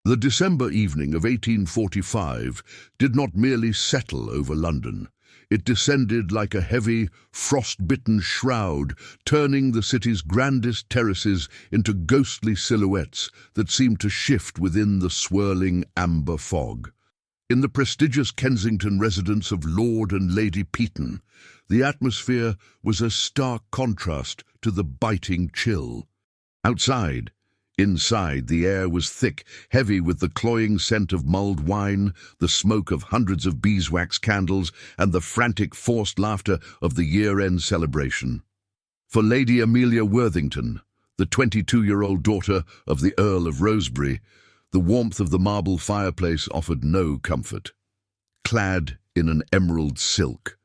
The December evening of 1845 did not merely settle over London. It descended like a heavy, frost-bitten shroud, turning the city's grandest terraces into ghostly silhouettes that seemed to shift within the swirling amber fog. In the prestigious Kensington residence of Lord and Lady Beatrice, the atmosphere was a stark contrast to the biting chill. Inside, the air was thick, heavy with the cloying scent of mulled wine, the smoke of hundreds of beeswax candles, and the frantic, forced laughter of the year-end celebration. For Lady Amelia Worthington, the 22-year-old daughter of the Earl of Rosebery, the warmth of the marble fireplace offered no comfort. Clad in an emerald silk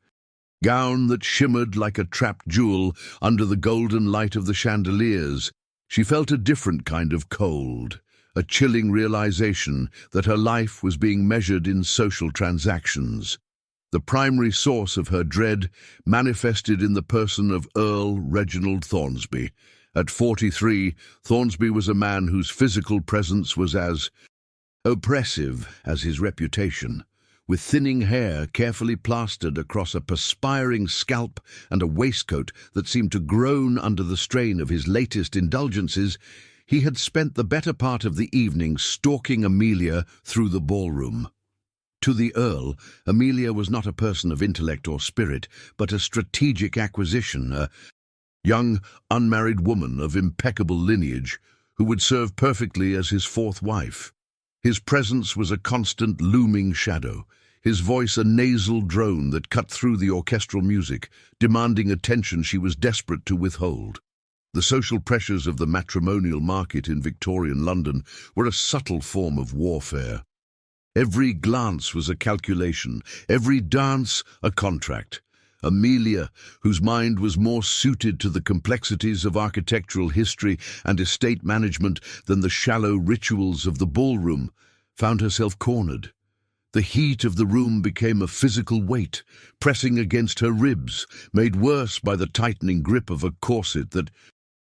gown that shimmered like a trapped jewel under the golden light of the chandeliers, she felt a different kind of cold, a chilling realization that her life was being measured in social transactions. The primary source of her dread manifested in the person of Earl Reginald Thornsby. At 43, Thornsby was a man whose physical presence was as oppressive as his reputation. With thinning hair carefully plastered across a perspiring scalp and a waistcoat that seemed to groan under the strain of his latest indulgences, he had spent the better part of the evening stalking Amelia through the ballroom. To the Earl, Amelia was not a person of intellect or spirit, but a strategic acquisition, a young, unmarried woman of impeccable lineage who would serve perfectly as his fourth wife. His presence was a constant looming shadow, his voice a nasal drone that cut through the orchestral music, demanding attention she was desperate to withhold. The social pressures of the matrimonial market in Victorian London were a subtle form of warfare. Every glance was a calculation, every dance a contract. Amelia, whose mind was more suited to the complexities of architectural history and estate management than the shallow rituals of the ballroom, found herself cornered. The heat of the room became a physical weight, pressing against her ribs, made worse by the tightening grip of a corset that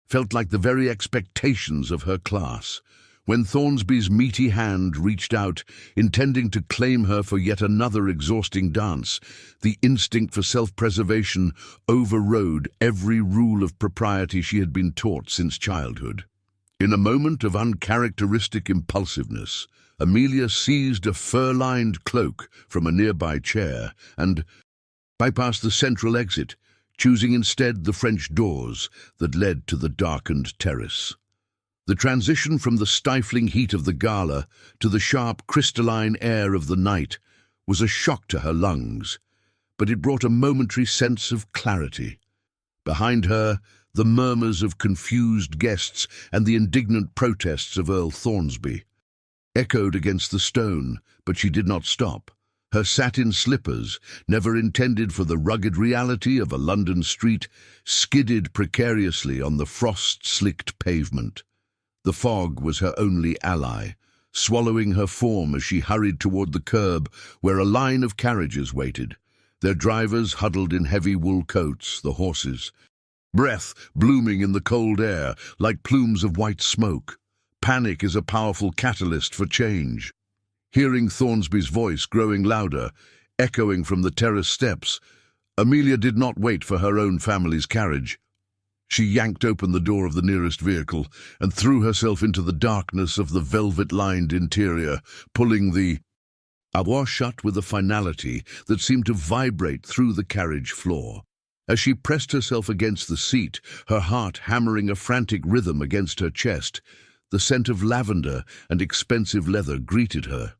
felt like the very expectations of her class. When Thornsby's meaty hand reached out, intending to claim her for yet another exhausting dance, the instinct for self-preservation overrode every rule of propriety she had been taught since childhood. In a moment of uncharacteristic impulsiveness, Amelia seized a fur-lined cloak from a nearby chair and bypassed the central exit, choosing instead the French doors that led to the darkened terrace. The transition from the stifling heat of the gala to the sharp, crystalline air of the night was a shock to her lungs, but it brought a momentary sense of clarity. Behind her, the murmurs of confused guests and the indignant protests of Earl Thornsby echoed against the stone, but she did not stop. Her satin slippers, never intended for the rugged reality of a London street, skidded precariously on the frost-slicked pavement. The fog was her only ally, swallowing her form as she hurried toward the curb where a line of carriages waited, their drivers huddled in heavy wool coats, the horses, breath blooming in the cold air like plumes of white smoke. Panic is a powerful catalyst for change. Hearing Thornsby's voice growing louder, echoing from the terrace steps, Amelia did not wait for her own family's carriage. She yanked open the door of the nearest vehicle and threw herself into the darkness of the velvet-lined interior, pulling the door shut with a finality that seemed to vibrate through the carriage floor. As she pressed herself against the seat, her heart hammering a frantic rhythm against her chest, the scent of lavender and expensive leather greeted her.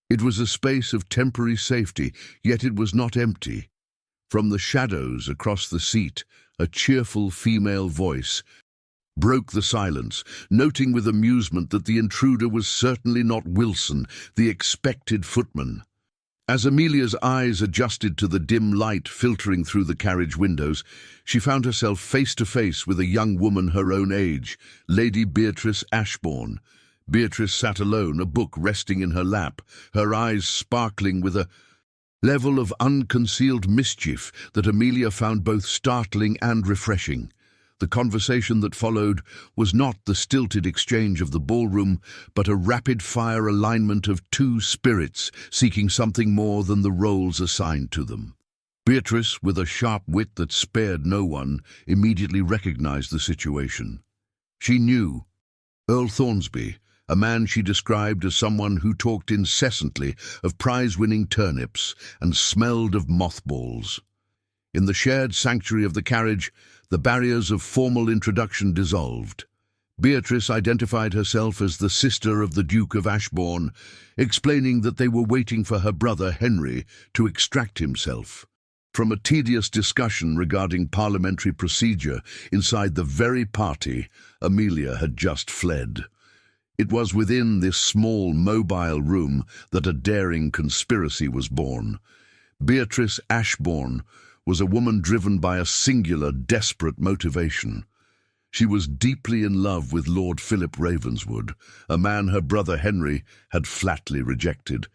It was a space of temporary safety, yet it was not empty. From the shadows across the seat, a cheerful female voice broke the silence, noting with amusement that the intruder was certainly not Wilson, the expected footman. As Amelia's eyes adjusted to the dim light filtering through the carriage windows, she found herself face to face with a young woman her own age, Lady Beatrice Ashborne. Beatrice sat alone, a book resting in her lap, her eyes sparkling with a level of unconcealed mischief that Amelia found both startling and refreshing. The conversation that followed was not the stilted exchange of the ballroom, but a rapid-fire alignment of two spirits seeking something more than the roles assigned to them. Beatrice, with a sharp wit that spared no one, immediately recognized the situation. She knew Earl Thornsby, a man she described as someone who talked incessantly of prize-winning turnips and smelled of mothballs. In the shared sanctuary of the carriage, the barriers of formal introduction dissolved. Beatrice identified herself as the sister of the Duke of Ashborne, explaining that they were waiting for her brother Henry to extract himself from a tedious discussion regarding parliamentary procedure inside the very party Amelia had just fled. It was within this small, mobile room that a daring conspiracy was born. Beatrice Ashborne was a woman driven by a singular, desperate motivation. She was deeply in love with Lord Philip Ravenswood, a man her brother Henry had flatly rejected.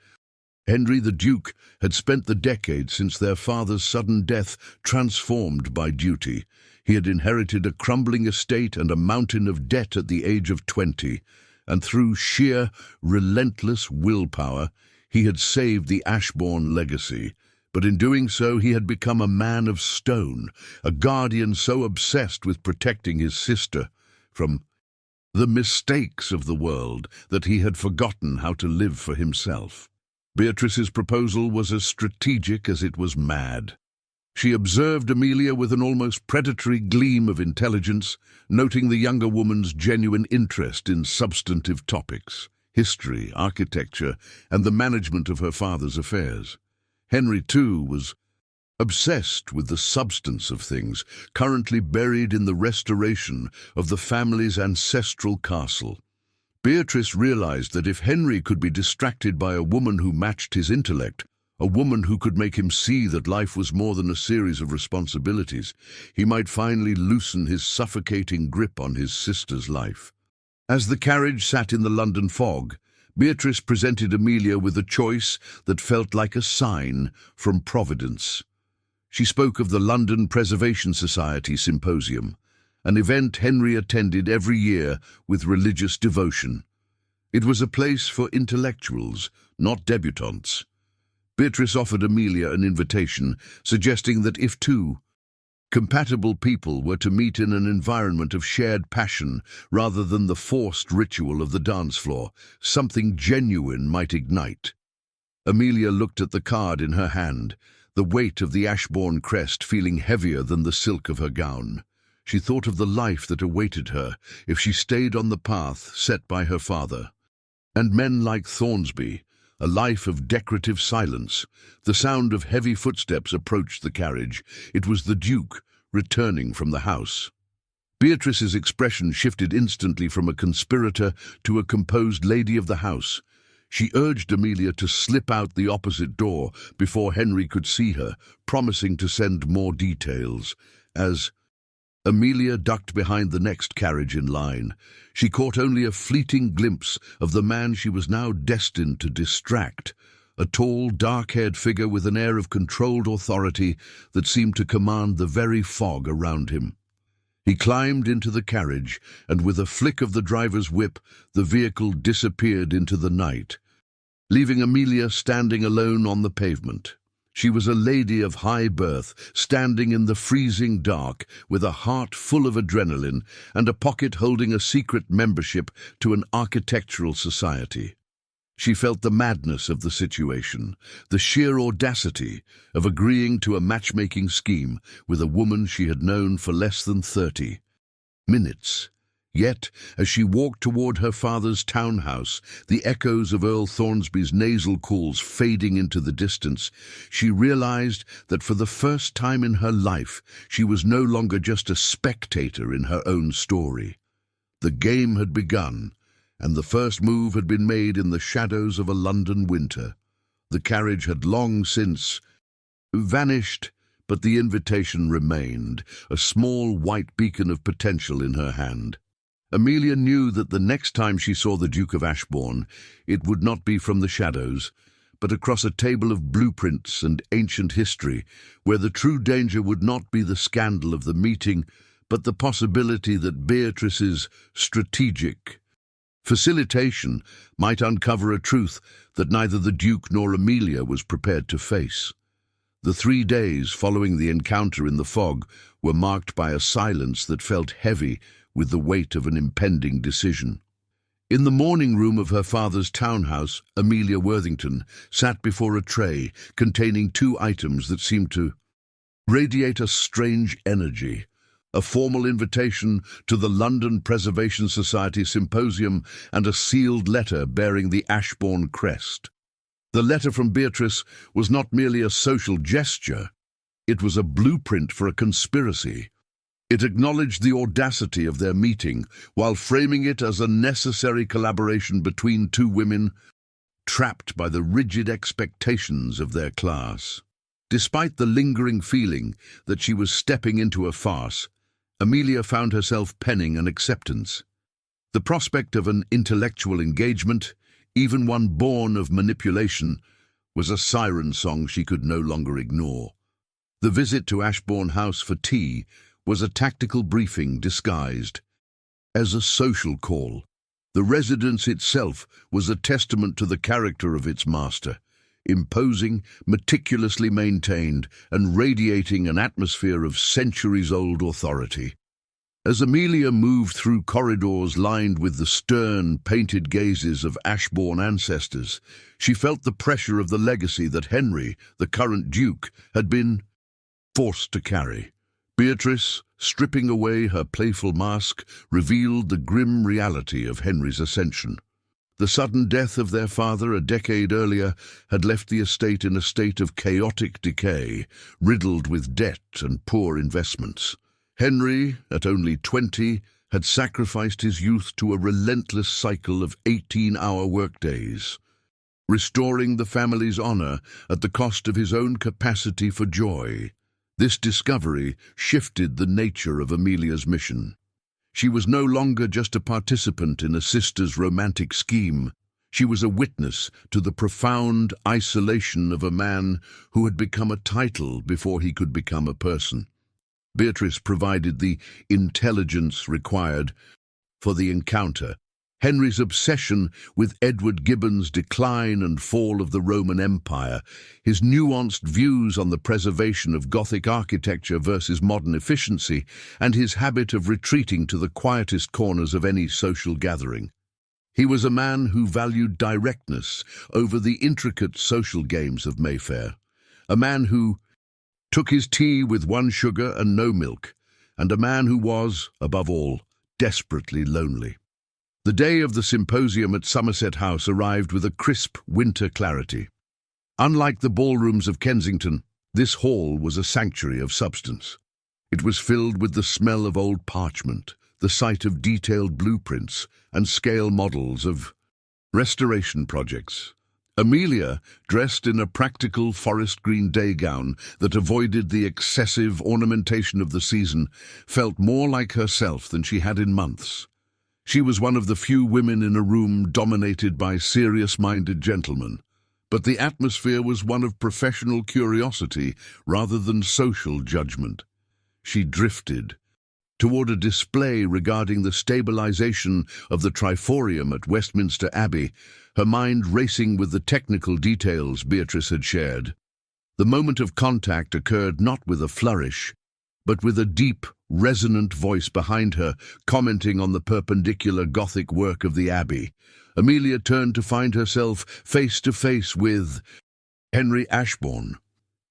Henry the Duke had spent the decade since their father's sudden death transformed by duty. He had inherited a crumbling estate and a mountain of debt at the age of 20, and through sheer, relentless willpower, he had saved the Ashborne legacy. But in doing so, he had become a man of stone, a guardian so obsessed with protecting his sister from the mistakes of the world that he had forgotten how to live for himself. Beatrice's proposal was as strategic as it was mad. She observed Amelia with an almost predatory gleam of intelligence, noting the younger woman's genuine interest in substantive topics, history, architecture, and the management of her father's affairs. Henry, too, was obsessed with the substance of things, currently buried in the restoration of the family's ancestral castle. Beatrice realized that if Henry could be distracted by a woman who matched his intellect, a woman who could make him see that life was more than a series of responsibilities, he might finally loosen his suffocating grip on his sister's life. As the carriage sat in the London fog, Beatrice presented Amelia with a choice that felt like a sign from Providence. She spoke of the London Preservation Society Symposium, an event Henry attended every year with religious devotion. It was a place for intellectuals, not debutantes. Beatrice offered Amelia an invitation, suggesting that if two compatible people were to meet in an environment of shared passion rather than the forced ritual of the dance floor, something genuine might ignite. Amelia looked at the card in her hand, the weight of the Ashbourne crest feeling heavier than the silk of her gown. She thought of the life that awaited her if she stayed on the path set by her father. And men like Thornsby, a life of decorative silence. The sound of heavy footsteps approached the carriage. It was the Duke, returning from the house. Beatrice's expression shifted instantly from a conspirator to a composed lady of the house. She urged Amelia to slip out the opposite door before Henry could see her, promising to send more details. As Amelia ducked behind the next carriage in line, she caught only a fleeting glimpse of the man she was now destined to distract, a tall, dark-haired figure with an air of controlled authority that seemed to command the very fog around him. He climbed into the carriage, and with a flick of the driver's whip, the vehicle disappeared into the night, leaving Amelia standing alone on the pavement. She was a lady of high birth, standing in the freezing dark, with a heart full of adrenaline and a pocket holding a secret membership to an architectural society. She felt the madness of the situation, the sheer audacity of agreeing to a matchmaking scheme with a woman she had known for less than 30 minutes. Yet, as she walked toward her father's townhouse, the echoes of Earl Thornsby's nasal calls fading into the distance, she realized that for the first time in her life, she was no longer just a spectator in her own story. The game had begun, and the first move had been made in the shadows of a London winter. The carriage had long since vanished, but the invitation remained, a small white beacon of potential in her hand. Amelia knew that the next time she saw the Duke of Ashborne, it would not be from the shadows, but across a table of blueprints and ancient history, where the true danger would not be the scandal of the meeting, but the possibility that Beatrice's strategic facilitation might uncover a truth that neither the Duke nor Amelia was prepared to face. The 3 days following the encounter in the fog were marked by a silence that felt heavy with the weight of an impending decision. In the morning room of her father's townhouse, Amelia Worthington sat before a tray containing 2 items that seemed to radiate a strange energy: a formal invitation to the London Preservation Society Symposium and a sealed letter bearing the Ashborne crest. The letter from Beatrice was not merely a social gesture, it was a blueprint for a conspiracy. It acknowledged the audacity of their meeting, while framing it as a necessary collaboration between 2 women trapped by the rigid expectations of their class. Despite the lingering feeling that she was stepping into a farce, Amelia found herself penning an acceptance. The prospect of an intellectual engagement, even one born of manipulation, was a siren song she could no longer ignore. The visit to Ashborne House for tea was a tactical briefing disguised as a social call. The residence itself was a testament to the character of its master, imposing, meticulously maintained, and radiating an atmosphere of centuries-old authority. As Amelia moved through corridors lined with the stern, painted gazes of Ashborne ancestors, she felt the pressure of the legacy that Henry, the current Duke, had been forced to carry. Beatrice, stripping away her playful mask, revealed the grim reality of Henry's ascension. The sudden death of their father a decade earlier had left the estate in a state of chaotic decay, riddled with debt and poor investments. Henry, at only 20, had sacrificed his youth to a relentless cycle of 18-hour workdays, restoring the family's honor at the cost of his own capacity for joy. This discovery shifted the nature of Amelia's mission. She was no longer just a participant in a sister's romantic scheme. She was a witness to the profound isolation of a man who had become a title before he could become a person. Beatrice provided the intelligence required for the encounter. Henry's obsession with Edward Gibbon's decline and fall of the Roman Empire, his nuanced views on the preservation of Gothic architecture versus modern efficiency, and his habit of retreating to the quietest corners of any social gathering. He was a man who valued directness over the intricate social games of Mayfair, a man who took his tea with 1 sugar and no milk, and a man who was, above all, desperately lonely. The day of the symposium at Somerset House arrived with a crisp winter clarity. Unlike the ballrooms of Kensington, this hall was a sanctuary of substance. It was filled with the smell of old parchment, the sight of detailed blueprints and scale models of restoration projects. Amelia, dressed in a practical forest green day gown that avoided the excessive ornamentation of the season, felt more like herself than she had in months. She was one of the few women in a room dominated by serious-minded gentlemen, but the atmosphere was one of professional curiosity rather than social judgment. She drifted toward a display regarding the stabilization of the triforium at Westminster Abbey, her mind racing with the technical details Beatrice had shared. The moment of contact occurred not with a flourish, but with a deep, resonant voice behind her, commenting on the perpendicular Gothic work of the Abbey. Amelia turned to find herself face to face with Henry Ashborne.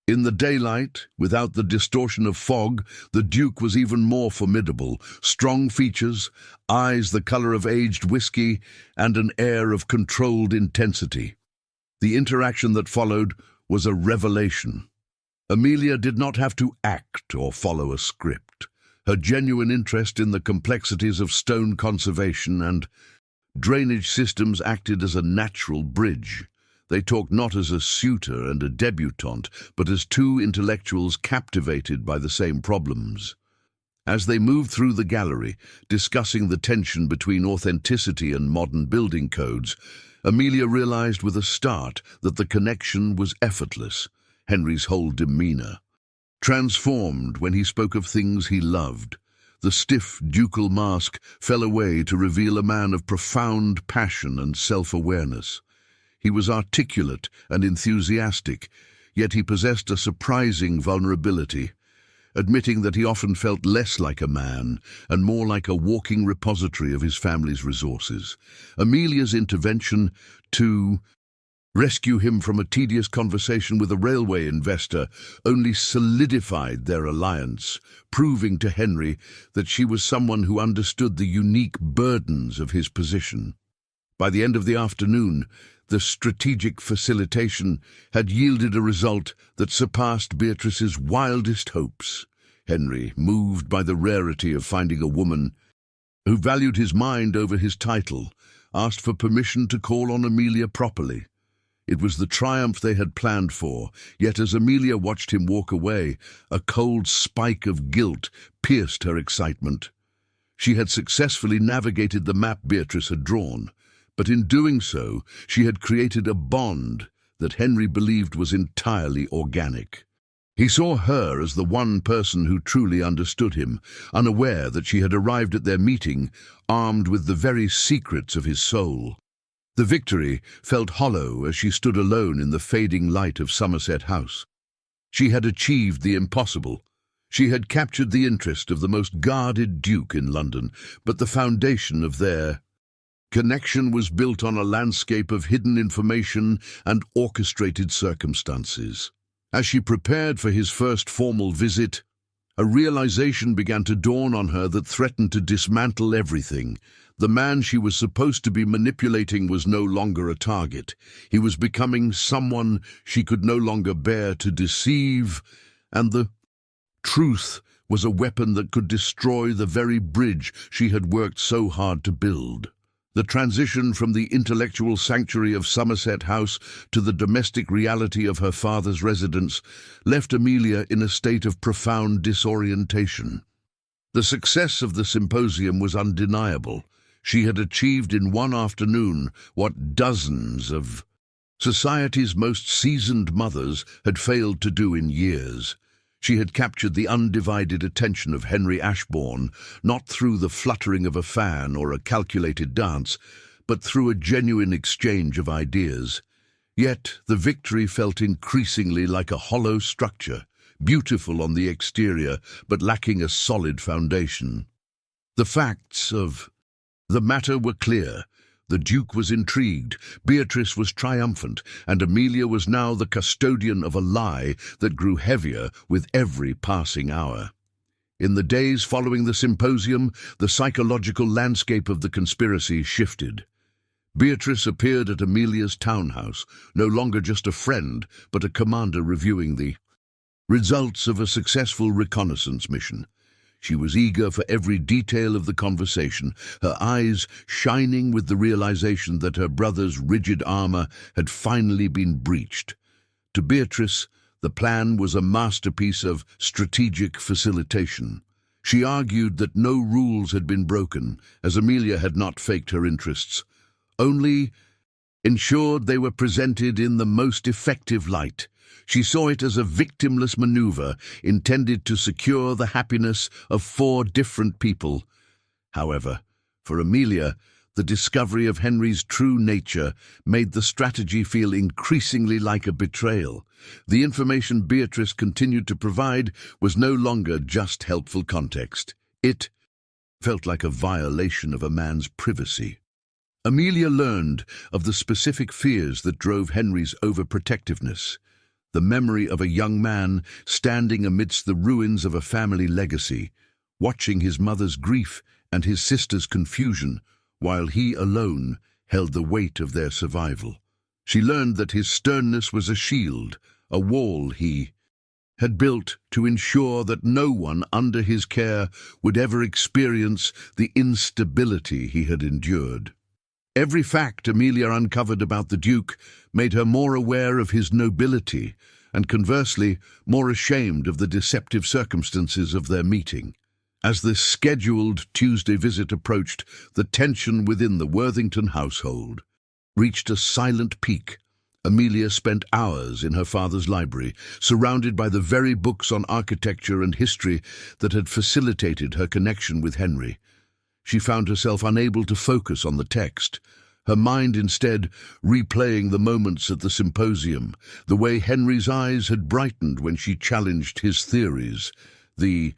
In the daylight, without the distortion of fog, the Duke was even more formidable. Strong features, eyes the color of aged whiskey, and an air of controlled intensity. The interaction that followed was a revelation. Amelia did not have to act or follow a script. Her genuine interest in the complexities of stone conservation and drainage systems acted as a natural bridge. They talked not as a suitor and a debutante, but as 2 intellectuals captivated by the same problems. As they moved through the gallery, discussing the tension between authenticity and modern building codes, Amelia realized with a start that the connection was effortless. Henry's whole demeanor transformed when he spoke of things he loved, The stiff ducal mask fell away to reveal a man of profound passion and self-awareness. He was articulate and enthusiastic, yet he possessed a surprising vulnerability, admitting that he often felt less like a man and more like a walking repository of his family's resources. Amelia's intervention to rescue him from a tedious conversation with a railway investor only solidified their alliance, proving to Henry that she was someone who understood the unique burdens of his position. By the end of the afternoon, the strategic facilitation had yielded a result that surpassed Beatrice's wildest hopes. Henry, moved by the rarity of finding a woman who valued his mind over his title, asked for permission to call on Amelia properly. It was the triumph they had planned for, yet as Amelia watched him walk away, a cold spike of guilt pierced her excitement. She had successfully navigated the map Beatrice had drawn, but in doing so, she had created a bond that Henry believed was entirely organic. He saw her as the one person who truly understood him, unaware that she had arrived at their meeting armed with the very secrets of his soul. The victory felt hollow as she stood alone in the fading light of Somerset House. She had achieved the impossible. She had captured the interest of the most guarded duke in London, but the foundation of their connection was built on a landscape of hidden information and orchestrated circumstances. As she prepared for his first formal visit, a realization began to dawn on her that threatened to dismantle everything. The man she was supposed to be manipulating was no longer a target. He was becoming someone she could no longer bear to deceive, and the truth was a weapon that could destroy the very bridge she had worked so hard to build. The transition from the intellectual sanctuary of Somerset House to the domestic reality of her father's residence left Amelia in a state of profound disorientation. The success of the symposium was undeniable. She had achieved in one afternoon what dozens of society's most seasoned mothers had failed to do in years. She had captured the undivided attention of Henry Ashborne, not through the fluttering of a fan or a calculated dance, but through a genuine exchange of ideas. Yet the victory felt increasingly like a hollow structure, beautiful on the exterior, but lacking a solid foundation. The facts of the matter were clear. The Duke was intrigued, Beatrice was triumphant, and Amelia was now the custodian of a lie that grew heavier with every passing hour. In the days following the symposium, the psychological landscape of the conspiracy shifted. Beatrice appeared at Amelia's townhouse, no longer just a friend, but a commander reviewing the results of a successful reconnaissance mission. She was eager for every detail of the conversation, her eyes shining with the realization that her brother's rigid armor had finally been breached. To Beatrice, the plan was a masterpiece of strategic facilitation. She argued that no rules had been broken, as Amelia had not faked her interests, only ensured they were presented in the most effective light. She saw it as a victimless maneuver intended to secure the happiness of 4 different people. However, for Amelia, the discovery of Henry's true nature made the strategy feel increasingly like a betrayal. The information Beatrice continued to provide was no longer just helpful context. It felt like a violation of a man's privacy. Amelia learned of the specific fears that drove Henry's overprotectiveness. The memory of a young man standing amidst the ruins of a family legacy, watching his mother's grief and his sister's confusion, while he alone held the weight of their survival. She learned that his sternness was a shield, a wall he had built to ensure that no one under his care would ever experience the instability he had endured. Every fact Amelia uncovered about the Duke made her more aware of his nobility and, conversely, more ashamed of the deceptive circumstances of their meeting. As the scheduled Tuesday visit approached, the tension within the Worthington household reached a silent peak. Amelia spent hours in her father's library, surrounded by the very books on architecture and history that had facilitated her connection with Henry. She found herself unable to focus on the text, her mind instead replaying the moments at the symposium, the way Henry's eyes had brightened when she challenged his theories, the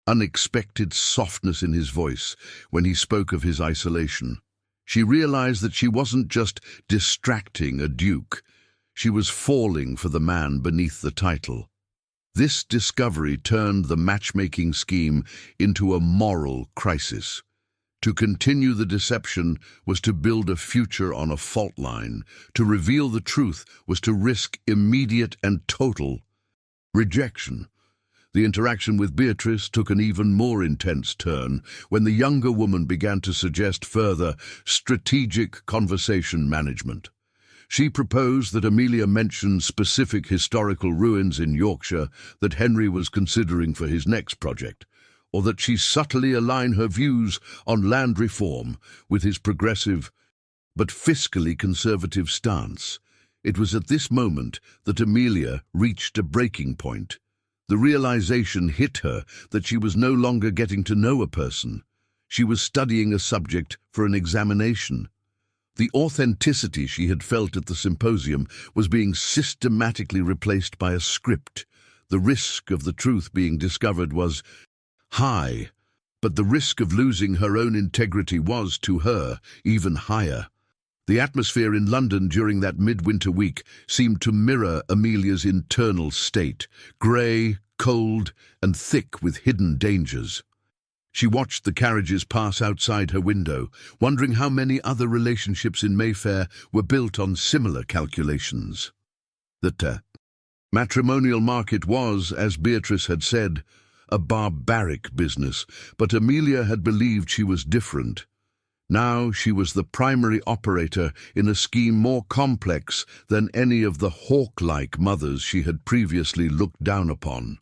unexpected softness in his voice when he spoke of his isolation. She realized that she wasn't just distracting a duke, she was falling for the man beneath the title. This discovery turned the matchmaking scheme into a moral crisis. To continue the deception was to build a future on a fault line. To reveal the truth was to risk immediate and total rejection. The interaction with Beatrice took an even more intense turn when the younger woman began to suggest further strategic conversation management. She proposed that Amelia mention specific historical ruins in Yorkshire that Henry was considering for his next project, or that she subtly align her views on land reform with his progressive but fiscally conservative stance. It was at this moment that Amelia reached a breaking point. The realization hit her that she was no longer getting to know a person. She was studying a subject for an examination. The authenticity she had felt at the symposium was being systematically replaced by a script. The risk of the truth being discovered was high, but the risk of losing her own integrity was, to her, even higher. The atmosphere in London during that midwinter week seemed to mirror Amelia's internal state, grey, cold, and thick with hidden dangers. She watched the carriages pass outside her window, wondering how many other relationships in Mayfair were built on similar calculations. The matrimonial market was, as Beatrice had said, a barbaric business, but Amelia had believed she was different. Now she was the primary operator in a scheme more complex than any of the hawk-like mothers she had previously looked down upon.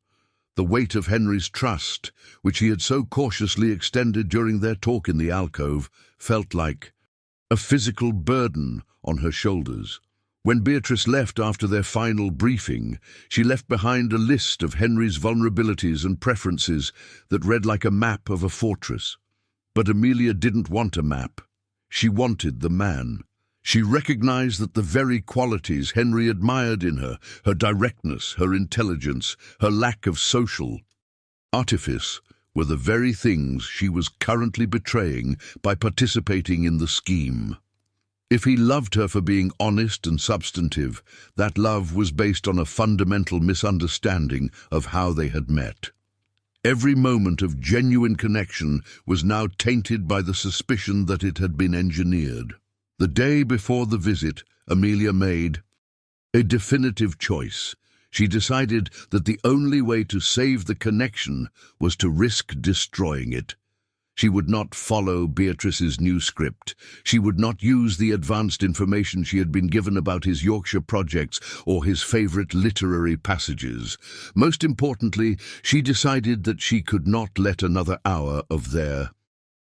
The weight of Henry's trust, which he had so cautiously extended during their talk in the alcove, felt like a physical burden on her shoulders. When Beatrice left after their final briefing, she left behind a list of Henry's vulnerabilities and preferences that read like a map of a fortress. But Amelia didn't want a map. She wanted the man. She recognized that the very qualities Henry admired in her, her directness, her intelligence, her lack of social artifice, were the very things she was currently betraying by participating in the scheme. If he loved her for being honest and substantive, that love was based on a fundamental misunderstanding of how they had met. Every moment of genuine connection was now tainted by the suspicion that it had been engineered. The day before the visit, Amelia made a definitive choice. She decided that the only way to save the connection was to risk destroying it. She would not follow Beatrice's new script. She would not use the advanced information she had been given about his Yorkshire projects or his favourite literary passages. Most importantly, she decided that she could not let another hour of their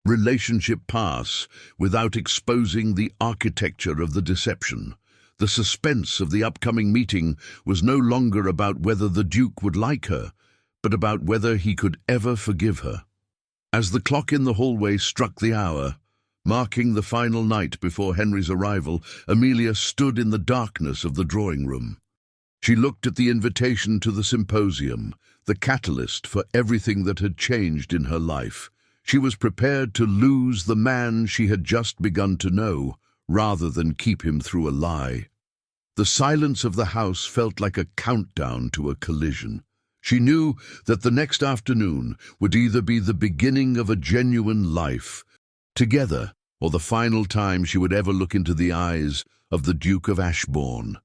relationship pass without exposing the architecture of the deception. The suspense of the upcoming meeting was no longer about whether the Duke would like her, but about whether he could ever forgive her. As the clock in the hallway struck the hour, marking the final night before Henry's arrival, Amelia stood in the darkness of the drawing room. She looked at the invitation to the symposium, the catalyst for everything that had changed in her life. She was prepared to lose the man she had just begun to know, rather than keep him through a lie. The silence of the house felt like a countdown to a collision. She knew that the next afternoon would either be the beginning of a genuine life together, or the final time she would ever look into the eyes of the Duke of Ashborne.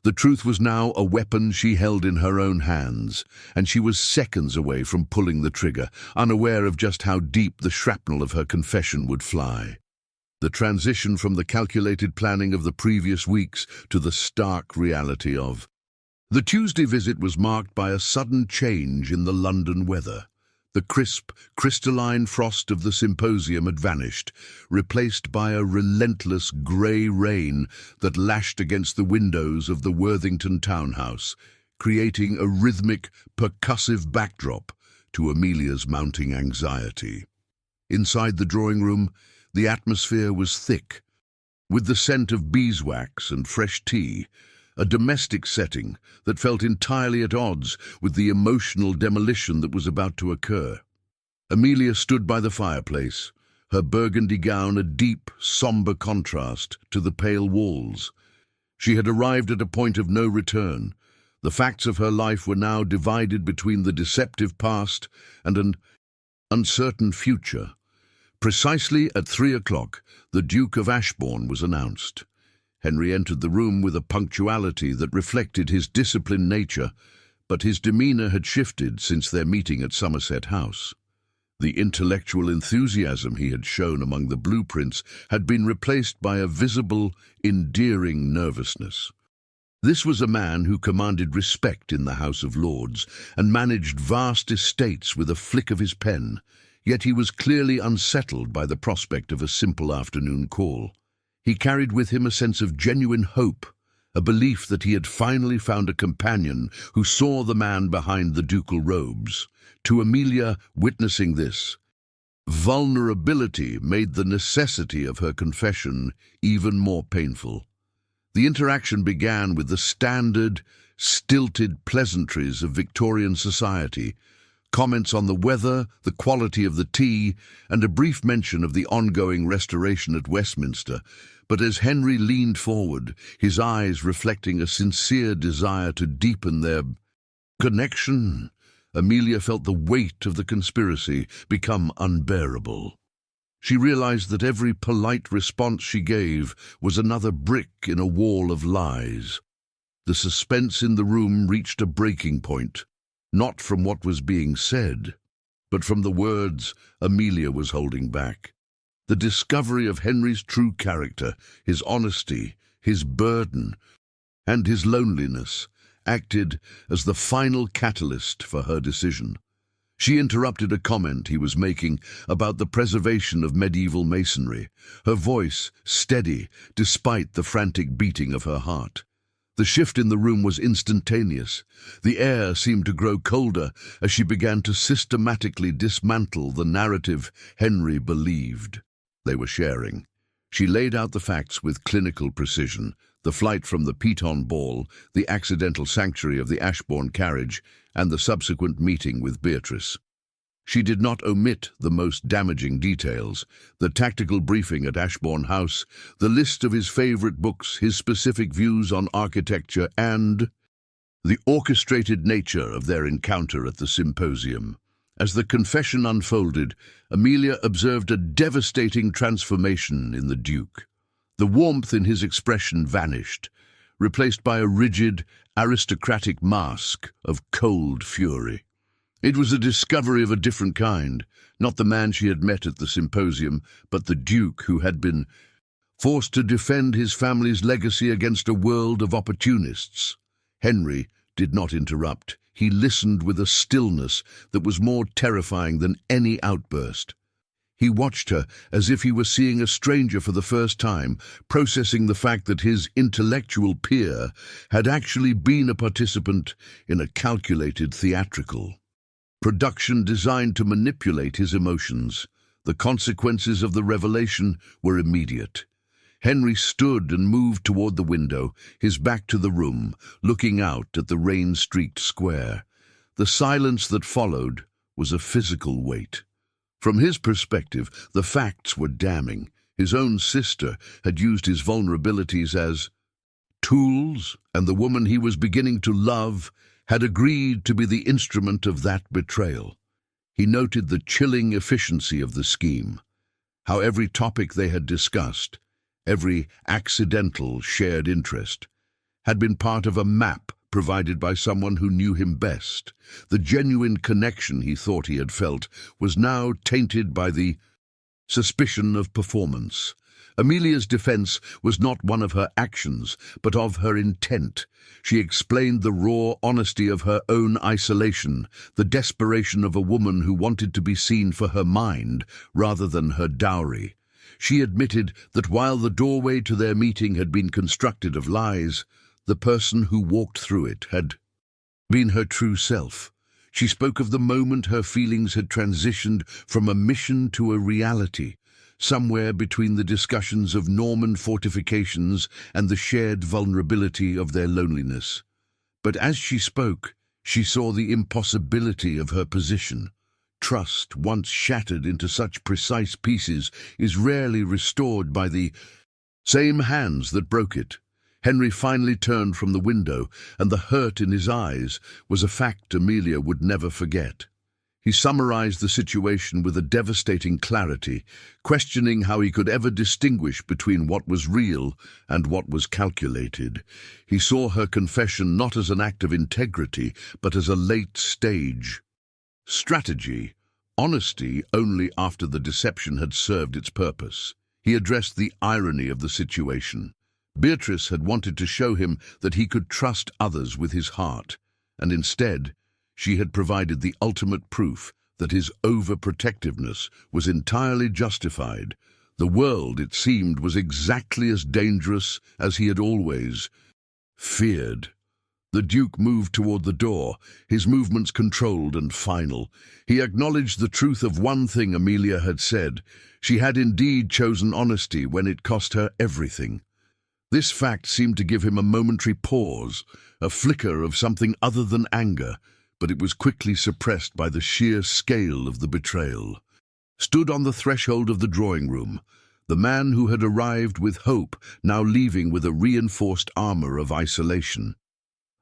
The truth was now a weapon she held in her own hands, and she was seconds away from pulling the trigger, unaware of just how deep the shrapnel of her confession would fly. The transition from the calculated planning of the previous weeks to the stark reality of the Tuesday visit was marked by a sudden change in the London weather. The crisp, crystalline frost of the symposium had vanished, replaced by a relentless grey rain that lashed against the windows of the Worthington townhouse, creating a rhythmic, percussive backdrop to Amelia's mounting anxiety. Inside the drawing room, the atmosphere was thick, with the scent of beeswax and fresh tea, a domestic setting that felt entirely at odds with the emotional demolition that was about to occur. Amelia stood by the fireplace, her burgundy gown a deep, sombre contrast to the pale walls. She had arrived at a point of no return. The facts of her life were now divided between the deceptive past and an uncertain future. Precisely at 3 o'clock, the Duke of Ashborne was announced. Henry entered the room with a punctuality that reflected his disciplined nature, but his demeanour had shifted since their meeting at Somerset House. The intellectual enthusiasm he had shown among the blueprints had been replaced by a visible, endearing nervousness. This was a man who commanded respect in the House of Lords and managed vast estates with a flick of his pen, yet he was clearly unsettled by the prospect of a simple afternoon call. He carried with him a sense of genuine hope, a belief that he had finally found a companion who saw the man behind the ducal robes. To Amelia, witnessing this, vulnerability made the necessity of her confession even more painful. The interaction began with the standard, stilted pleasantries of Victorian society, comments on the weather, the quality of the tea, and a brief mention of the ongoing restoration at Westminster. But as Henry leaned forward, his eyes reflecting a sincere desire to deepen their connection, Amelia felt the weight of the conspiracy become unbearable. She realized that every polite response she gave was another brick in a wall of lies. The suspense in the room reached a breaking point, not from what was being said, but from the words Amelia was holding back. The discovery of Henry's true character, his honesty, his burden, and his loneliness acted as the final catalyst for her decision. She interrupted a comment he was making about the preservation of medieval masonry, her voice steady despite the frantic beating of her heart. The shift in the room was instantaneous. The air seemed to grow colder as she began to systematically dismantle the narrative Henry believed they were sharing. She laid out the facts with clinical precision: the flight from the Piton ball, the accidental sanctuary of the Ashborne carriage, and the subsequent meeting with Beatrice. She did not omit the most damaging details: the tactical briefing at Ashborne House, the list of his favourite books, his specific views on architecture, and the orchestrated nature of their encounter at the symposium. As the confession unfolded, Amelia observed a devastating transformation in the Duke. The warmth in his expression vanished, replaced by a rigid, aristocratic mask of cold fury. It was a discovery of a different kind, not the man she had met at the symposium, but the Duke who had been forced to defend his family's legacy against a world of opportunists. Henry did not interrupt. He listened with a stillness that was more terrifying than any outburst. He watched her as if he were seeing a stranger for the first time, processing the fact that his intellectual peer had actually been a participant in a calculated theatrical production designed to manipulate his emotions. The consequences of the revelation were immediate. Henry stood and moved toward the window, his back to the room, looking out at the rain-streaked square. The silence that followed was a physical weight. From his perspective, the facts were damning. His own sister had used his vulnerabilities as tools, and the woman he was beginning to love had agreed to be the instrument of that betrayal. He noted the chilling efficiency of the scheme, how every topic they had discussed, every accidental shared interest, had been part of a map provided by someone who knew him best. The genuine connection he thought he had felt was now tainted by the suspicion of performance. Amelia's defense was not one of her actions, but of her intent. She explained the raw honesty of her own isolation, the desperation of a woman who wanted to be seen for her mind rather than her dowry. She admitted that while the doorway to their meeting had been constructed of lies, the person who walked through it had been her true self. She spoke of the moment her feelings had transitioned from a mission to a reality, somewhere between the discussions of Norman fortifications and the shared vulnerability of their loneliness. But as she spoke, she saw the impossibility of her position. Trust, once shattered into such precise pieces, is rarely restored by the same hands that broke it. Henry finally turned from the window, and the hurt in his eyes was a fact Amelia would never forget. He summarized the situation with a devastating clarity, questioning how he could ever distinguish between what was real and what was calculated. He saw her confession not as an act of integrity, but as a late-stage strategy, honesty only after the deception had served its purpose. He addressed the irony of the situation. Beatrice had wanted to show him that he could trust others with his heart, and instead, she had provided the ultimate proof that his overprotectiveness was entirely justified. The world, it seemed, was exactly as dangerous as he had always feared. The Duke moved toward the door, his movements controlled and final. He acknowledged the truth of one thing Amelia had said. She had indeed chosen honesty when it cost her everything. This fact seemed to give him a momentary pause, a flicker of something other than anger, but it was quickly suppressed by the sheer scale of the betrayal. Stood on the threshold of the drawing-room, the man who had arrived with hope, now leaving with a reinforced armor of isolation.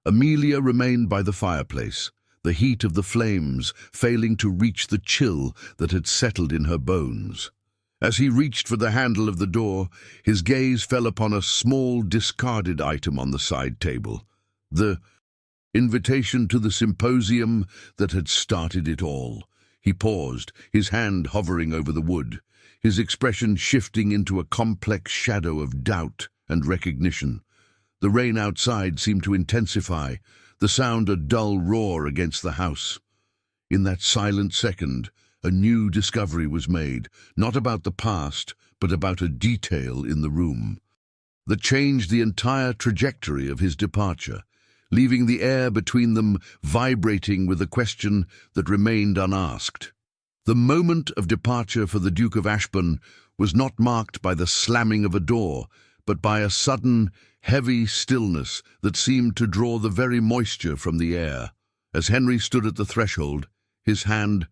Amelia remained by the fireplace, the heat of the flames failing to reach the chill that had settled in her bones. As he reached for the handle of the door, his gaze fell upon a small, discarded item on the side table. The invitation to the symposium that had started it all. He paused, his hand hovering over the wood, his expression shifting into a complex shadow of doubt and recognition. The rain outside seemed to intensify, the sound a dull roar against the house. In that silent second, a new discovery was made, not about the past, but about a detail in the room that changed the entire trajectory of his departure, leaving the air between them vibrating with a question that remained unasked. The moment of departure for the Duke of Ashborne was not marked by the slamming of a door, but by a sudden, heavy stillness that seemed to draw the very moisture from the air. As Henry stood at the threshold, his hand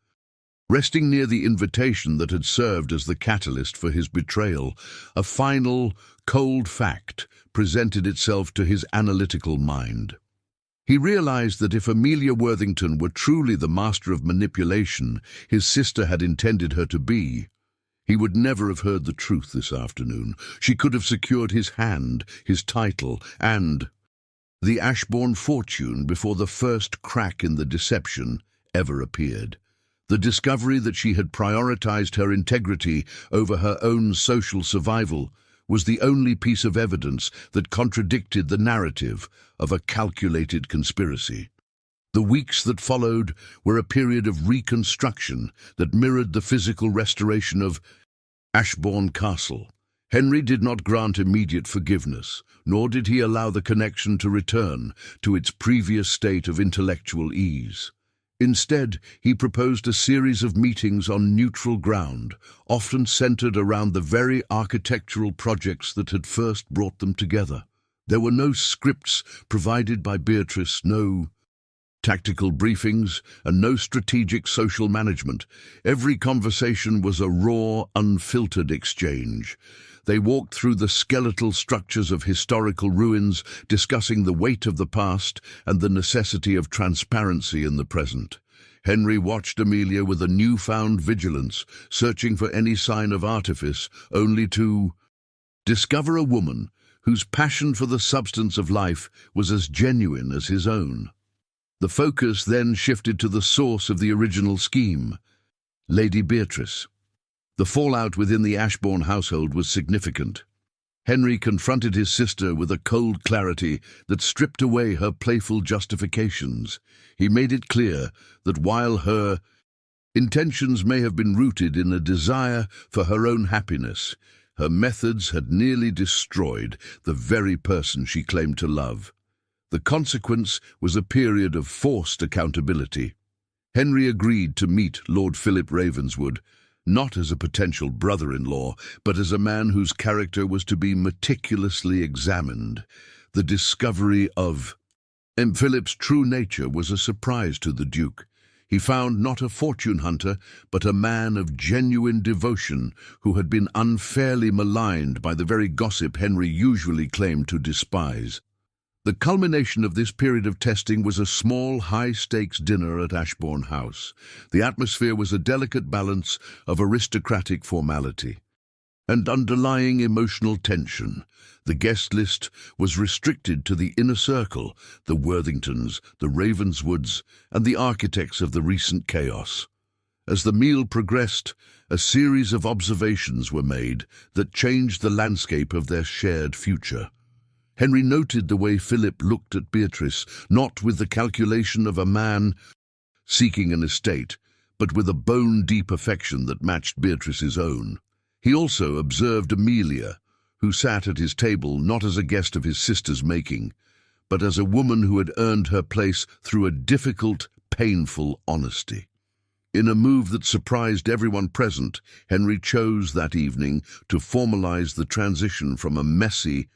resting near the invitation that had served as the catalyst for his betrayal, a final, cold fact presented itself to his analytical mind. He realized that if Amelia Worthington were truly the master of manipulation his sister had intended her to be, he would never have heard the truth this afternoon. She could have secured his hand, his title, and the Ashborne fortune before the first crack in the deception ever appeared. The discovery that she had prioritized her integrity over her own social survival was the only piece of evidence that contradicted the narrative of a calculated conspiracy. The weeks that followed were a period of reconstruction that mirrored the physical restoration of Ashborne Castle. Henry did not grant immediate forgiveness, nor did he allow the connection to return to its previous state of intellectual ease. Instead, he proposed a series of meetings on neutral ground, often centered around the very architectural projects that had first brought them together. There were no scripts provided by Beatrice, no tactical briefings, and no strategic social management. Every conversation was a raw, unfiltered exchange. They walked through the skeletal structures of historical ruins, discussing the weight of the past and the necessity of transparency in the present. Henry watched Amelia with a newfound vigilance, searching for any sign of artifice, only to discover a woman whose passion for the substance of life was as genuine as his own. The focus then shifted to the source of the original scheme, Lady Beatrice. The fallout within the Ashborne household was significant. Henry confronted his sister with a cold clarity that stripped away her playful justifications. He made it clear that while her intentions may have been rooted in a desire for her own happiness, her methods had nearly destroyed the very person she claimed to love. The consequence was a period of forced accountability. Henry agreed to meet Lord Philip Ravenswood, not as a potential brother-in-law, but as a man whose character was to be meticulously examined. The discovery of Philip's true nature was a surprise to the Duke. He found not a fortune hunter, but a man of genuine devotion who had been unfairly maligned by the very gossip Henry usually claimed to despise. The culmination of this period of testing was a small, high-stakes dinner at Ashbourne House. The atmosphere was a delicate balance of aristocratic formality and underlying emotional tension. The guest list was restricted to the inner circle, the Worthingtons, the Ravenswoods, and the architects of the recent chaos. As the meal progressed, a series of observations were made that changed the landscape of their shared future. Henry noted the way Philip looked at Beatrice, not with the calculation of a man seeking an estate, but with a bone-deep affection that matched Beatrice's own. He also observed Amelia, who sat at his table not as a guest of his sister's making, but as a woman who had earned her place through a difficult, painful honesty. In a move that surprised everyone present, Henry chose that evening to formalize the transition from a messy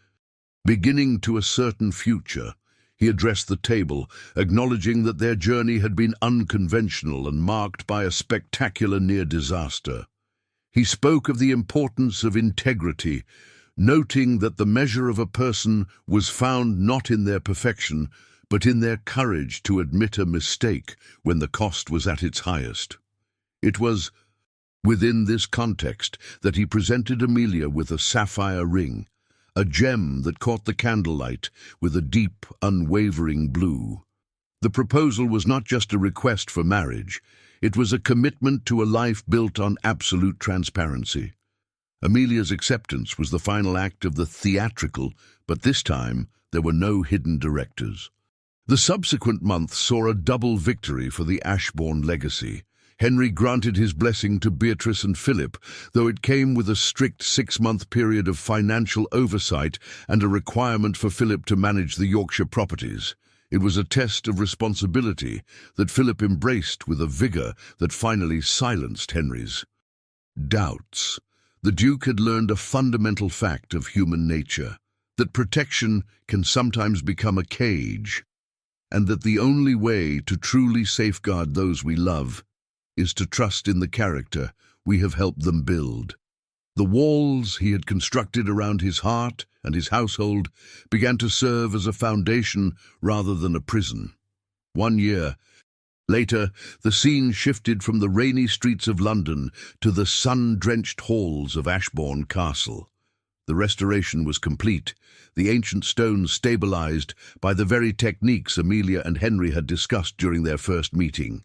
beginning to a certain future. He addressed the table, acknowledging that their journey had been unconventional and marked by a spectacular near-disaster. He spoke of the importance of integrity, noting that the measure of a person was found not in their perfection, but in their courage to admit a mistake when the cost was at its highest. It was within this context that he presented Amelia with a sapphire ring, a gem that caught the candlelight with a deep, unwavering blue. The proposal was not just a request for marriage, it was a commitment to a life built on absolute transparency. Amelia's acceptance was the final act of the theatrical, but this time there were no hidden directors. The subsequent month saw a double victory for the Ashbourne legacy. Henry granted his blessing to Beatrice and Philip, though it came with a strict 6-month period of financial oversight and a requirement for Philip to manage the Yorkshire properties. It was a test of responsibility that Philip embraced with a vigour that finally silenced Henry's doubts. The Duke had learned a fundamental fact of human nature, that protection can sometimes become a cage, and that the only way to truly safeguard those we love is to trust in the character we have helped them build. The walls he had constructed around his heart and his household began to serve as a foundation rather than a prison. 1 year later, the scene shifted from the rainy streets of London to the sun-drenched halls of Ashbourne Castle. The restoration was complete, the ancient stones stabilized by the very techniques Amelia and Henry had discussed during their first meeting.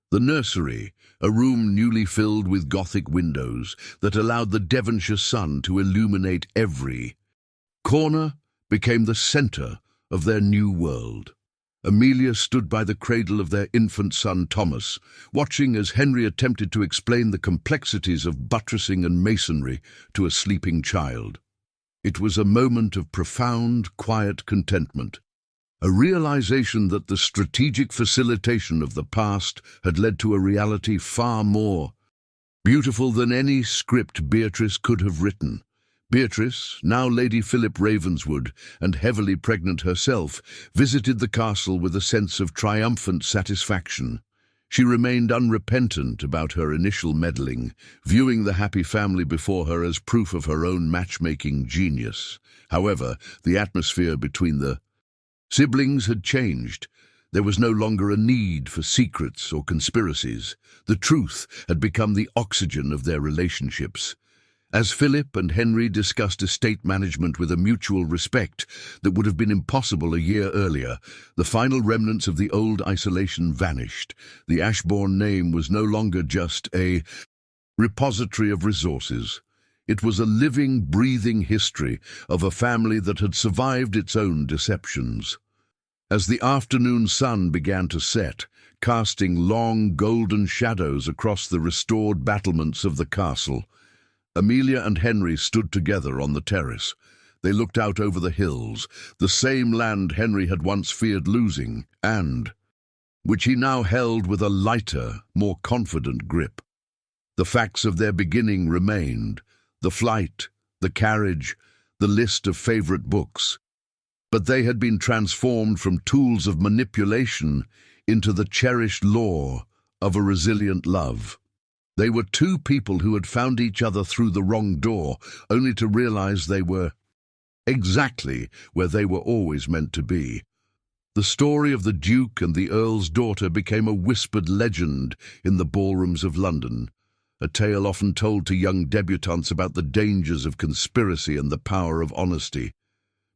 The nursery, a room newly filled with Gothic windows that allowed the Devonshire sun to illuminate every corner, became the centre of their new world. Amelia stood by the cradle of their infant son Thomas, watching as Henry attempted to explain the complexities of buttressing and masonry to a sleeping child. It was a moment of profound, quiet contentment, a realization that the strategic facilitation of the past had led to a reality far more beautiful than any script Beatrice could have written. Beatrice, now Lady Philip Ravenswood, and heavily pregnant herself, visited the castle with a sense of triumphant satisfaction. She remained unrepentant about her initial meddling, viewing the happy family before her as proof of her own matchmaking genius. However, the atmosphere between the siblings had changed. There was no longer a need for secrets or conspiracies. The truth had become the oxygen of their relationships. As Philip and Henry discussed estate management with a mutual respect that would have been impossible a year earlier, the final remnants of the old isolation vanished. The Ashbourne name was no longer just a repository of resources. It was a living, breathing history of a family that had survived its own deceptions. As the afternoon sun began to set, casting long golden shadows across the restored battlements of the castle, Amelia and Henry stood together on the terrace. They looked out over the hills, the same land Henry had once feared losing, and which he now held with a lighter, more confident grip. The facts of their beginning remained: the flight, the carriage, the list of favorite books. But they had been transformed from tools of manipulation into the cherished lore of a resilient love. They were two people who had found each other through the wrong door, only to realize they were exactly where they were always meant to be. The story of the Duke and the Earl's daughter became a whispered legend in the ballrooms of London, a tale often told to young debutantes about the dangers of conspiracy and the power of honesty.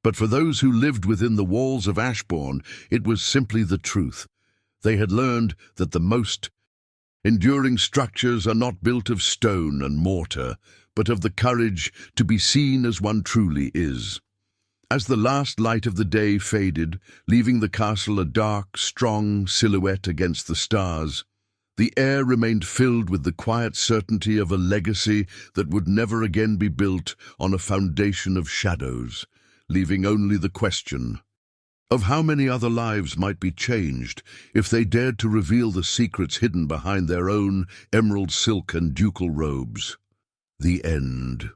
But for those who lived within the walls of Ashbourne, it was simply the truth. They had learned that the most enduring structures are not built of stone and mortar, but of the courage to be seen as one truly is. As the last light of the day faded, leaving the castle a dark, strong silhouette against the stars, the air remained filled with the quiet certainty of a legacy that would never again be built on a foundation of shadows, leaving only the question of how many other lives might be changed if they dared to reveal the secrets hidden behind their own emerald silk and ducal robes. The end.